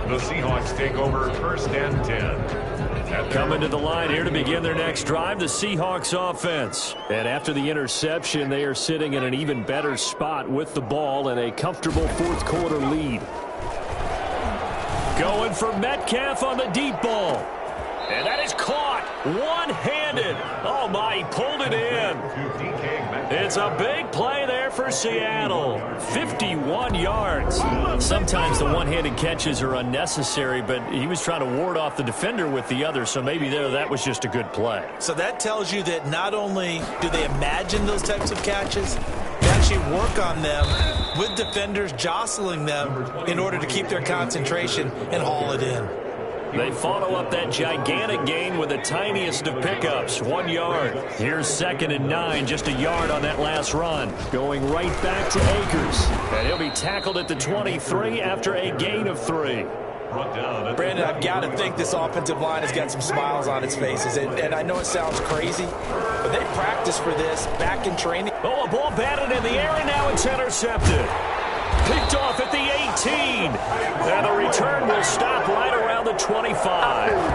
S1: The Seahawks take over first and 10.
S2: Coming to the line here to begin their next drive, the Seahawks offense. And after the interception, they are sitting in an even better spot with the ball and a comfortable fourth quarter lead. Going for Metcalf on the deep ball. And that is caught one-handed. Oh, my, he pulled it in. It's a big play there for Seattle. 51 yards. Sometimes the one-handed catches are unnecessary, but he was trying to ward off the defender with the other, so maybe that was just a good play.
S3: So that tells you that not only do they imagine those types of catches, they actually work on them with defenders jostling them in order to keep their concentration and haul it in.
S2: They follow up that gigantic gain with the tiniest of pickups, 1 yard. Here's 2nd and 9, just a yard on that last run. Going right back to Akers. And he'll be tackled at the 23 after a gain of 3.
S1: brought down at
S3: Brandon, I've got to think this offensive line has got some smiles on its faces. And I know it sounds crazy, but they practiced for this back in training.
S2: Oh, a ball batted in the air, and now it's intercepted. Picked off at the 18. And the return will stop right around the 25. Well,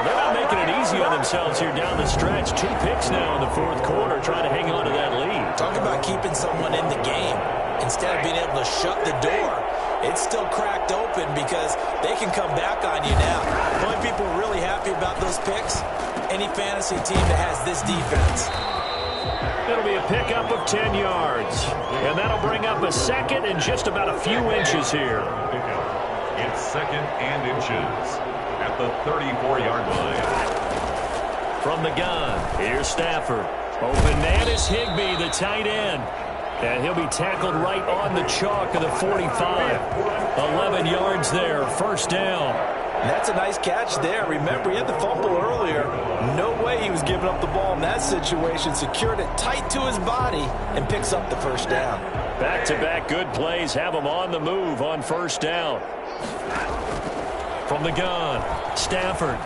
S2: they're not making it easy on themselves here down the stretch. 2 picks now in the fourth quarter, trying to hang on to that lead.
S3: Talk about keeping someone in the game. Instead of being able to shut the door, it's still cracked open because they can come back on you now. The only people really happy about those picks, any fantasy team that has this defense.
S2: It'll be a pickup of 10 yards. And that'll bring up a second and just about a few inches here.
S1: It's second and inches at the 34-yard line.
S2: From the gun, here's Stafford. Open man is Higbee, the tight end. And he'll be tackled right on the chalk of the 45. 11 yards there, first down.
S3: And that's a nice catch there. Remember, he had the fumble earlier. No way he was giving up the ball in that situation. Secured it tight to his body and picks up the first down.
S2: Back-to-back good plays have him on the move on first down. From the gun, Stafford.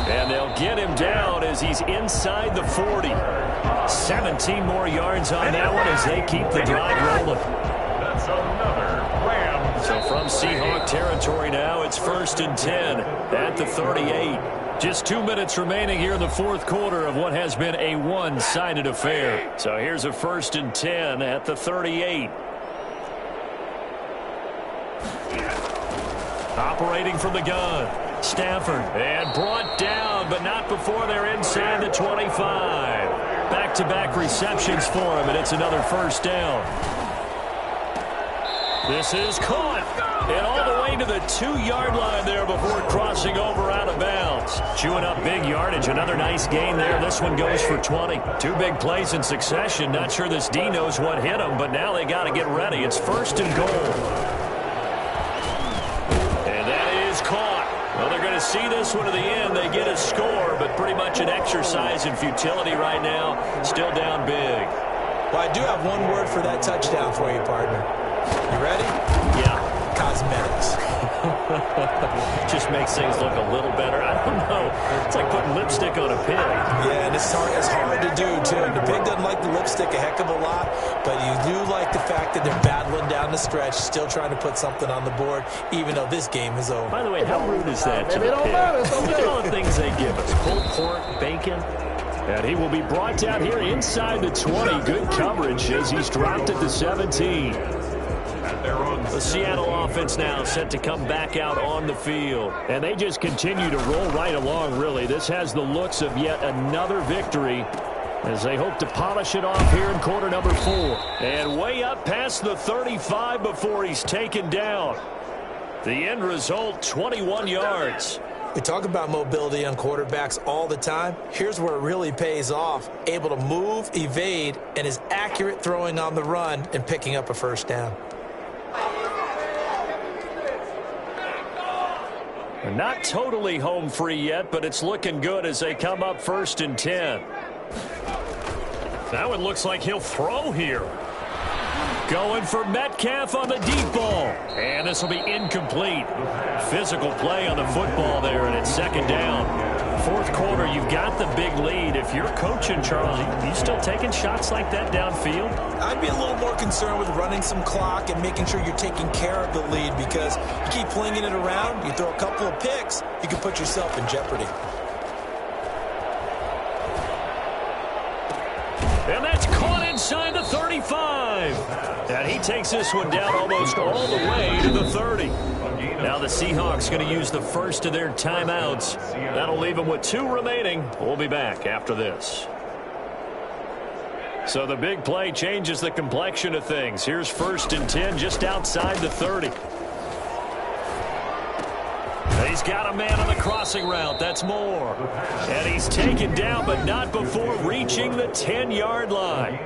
S2: And they'll get him down as he's inside the 40. 17 more yards on that one as they keep the drive rolling.
S1: That's another Ram.
S2: So from Seahawk territory now, it's first and 10 at the 38. Just 2 minutes remaining here in the fourth quarter of what has been a one-sided affair. So here's a first and 10 at the 38. Operating from the gun, Stafford. And brought down, but not before they're inside the 25. Back-to-back receptions for him, and it's another first down. This is caught. And all the way to the 2-yard line there before crossing over out of bounds. Chewing up big yardage. Another nice gain there. This one goes for 20. 2 big plays in succession. Not sure this D knows what hit him, but now they got to get ready. It's first and goal. And that is caught. Well, they're going to see this one to the end. They get a score, but pretty much an exercise in futility right now. Still down big.
S3: Well, I do have one word for that touchdown for you, partner. You ready?
S2: Yeah.
S3: Cosmetics.
S2: Just makes things look a little better. I don't know. It's like putting lipstick on a pig.
S3: Yeah, and it's hard to do, too. And the pig doesn't like the lipstick a heck of a lot, but you do like the fact that they're battling down the stretch, still trying to put something on the board, even though this game is over.
S2: By the way, how rude is that to the pig? Look at all the things they give us. Pulled pork, bacon. And he will be brought down here inside the 20. Good coverage as he's dropped at the 17. The Seattle offense now set to come back out on the field. And they just continue to roll right along, really. This has the looks of yet another victory as they hope to polish it off here in quarter number 4. And way up past the 35 before he's taken down. The end result, 21 yards.
S3: We talk about mobility on quarterbacks all the time. Here's where it really pays off. Able to move, evade, and is accurate throwing on the run and picking up a first down.
S2: They're not totally home free yet, but it's looking good as they come up first and 10. That one looks like he'll throw here. Going for Metcalf on the deep ball. And this will be incomplete. Physical play on the football there, and it's second down. Fourth quarter, you've got the big lead. If you're coaching, Charles, you still taking shots like that downfield?
S3: I'd be a little more concerned with running some clock and making sure you're taking care of the lead, because you keep flinging it around, you throw a couple of picks, you can put yourself in jeopardy.
S2: And that's caught inside the 35. And he takes this one down almost all the way to the 30. Now the Seahawks going to use the first of their timeouts. That'll leave them with 2 remaining. We'll be back after this. So the big play changes the complexion of things. Here's first and 10 just outside the 30. He's got a man on the crossing route. That's Moore. And he's taken down, but not before reaching the 10-yard line.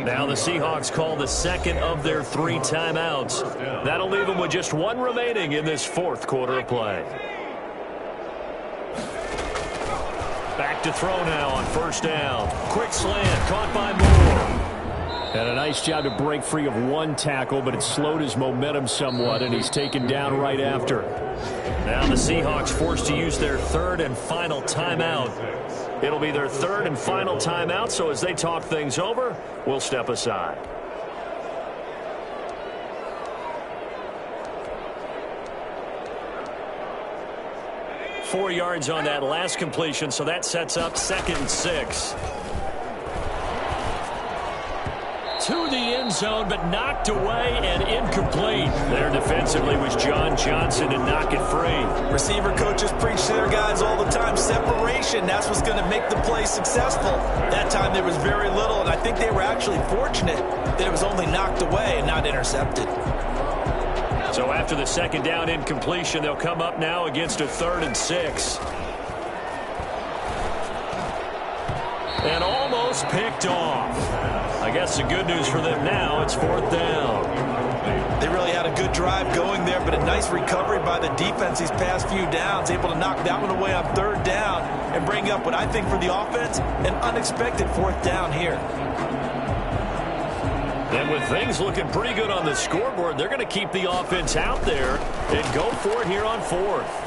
S2: Now the Seahawks call the second of their 3 timeouts. That'll leave them with just 1 remaining in this fourth quarter of play. Back to throw now on first down. Quick slant caught by Moore.
S5: And a nice job to break free of one tackle, but it slowed his momentum somewhat, and he's taken down right after.
S2: Now the Seahawks forced to use their third and final timeout. It'll be their third and final timeout, so as they talk things over, we'll step aside. Four yards on that last completion, so that sets up 2nd and 6. To the end zone, but knocked away and incomplete. There defensively was John Johnson to knock it free.
S3: Receiver coaches preach to their guys all the time. Separation, that's what's going to make the play successful. That time there was very little, and I think they were actually fortunate that it was only knocked away and not intercepted.
S2: So after the 2nd down incompletion, they'll come up now against a 3rd and 6. And almost picked off. I guess the good news for them now, it's 4th down.
S3: They really had a good drive going there, but a nice recovery by the defense these past few downs, able to knock that one away on 3rd down and bring up what I think for the offense, an unexpected 4th down here.
S2: And with things looking pretty good on the scoreboard, they're going to keep the offense out there and go for it here on 4th.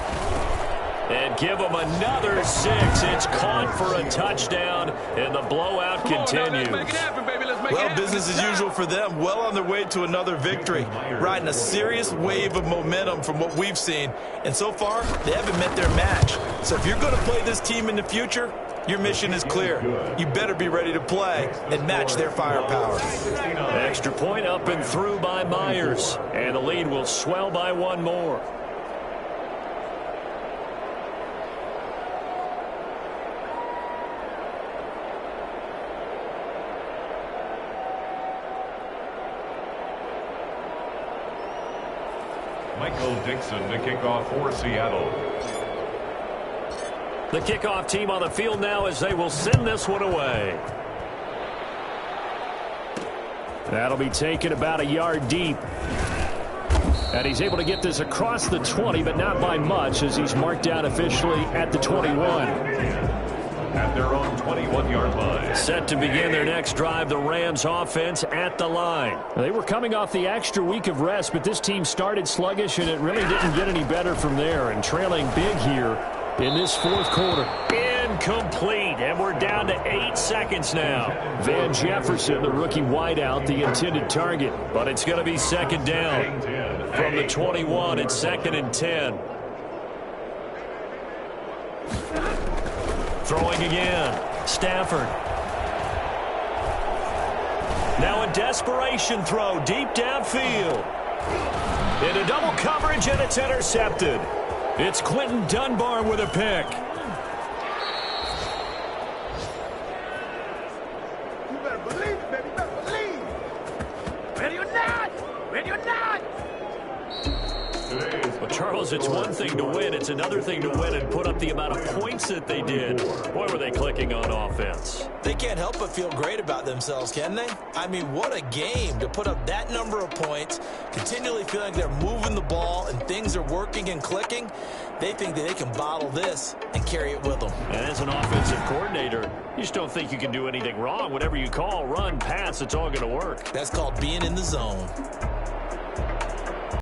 S2: And give them another 6. It's caught for a touchdown, and the blowout continues.
S3: Well, business as usual for them. Well on their way to another victory. Riding a serious wave of momentum from what we've seen. And so far, they haven't met their match. So if you're going to play this team in the future, your mission is clear. You better be ready to play and match their firepower.
S2: Extra point up and through by Myers. And the lead will swell by one more.
S1: Michael Dixon to kick off for Seattle.
S2: The kickoff team on the field now as they will send this one away.
S5: That'll be taken about a yard deep. And he's able to get this across the 20, but not by much, as he's marked down officially at the 21.
S1: At their own 21-yard line.
S2: Set to begin their next drive, the Rams offense at the line.
S5: They were coming off the extra week of rest, but this team started sluggish, and it really didn't get any better from there. And trailing big here in this 4th quarter.
S2: Incomplete, and we're down to 8 seconds now.
S5: Van Jefferson, the rookie wideout, the intended target.
S2: But it's going to be 2nd down. From the 21, it's 2nd and 10. Throwing again. Stafford. Now a desperation throw deep downfield. Into double coverage, and it's intercepted. It's Quentin Dunbar with a pick.
S4: You better believe it, baby. You better believe. Ready or not? Ready or not?
S2: Well, Charles, it's one thing to win. It's another thing to win and put up the amount of points that they did. Boy, were they clicking on offense.
S3: They can't help but feel great about themselves, can they? I mean, what a game to put up that number of points, continually feeling they're moving the ball and things are working and clicking. They think that they can bottle this and carry it with them.
S2: And as an offensive coordinator, you just don't think you can do anything wrong. Whatever you call, run, pass, it's all going to work.
S3: That's called being in the zone.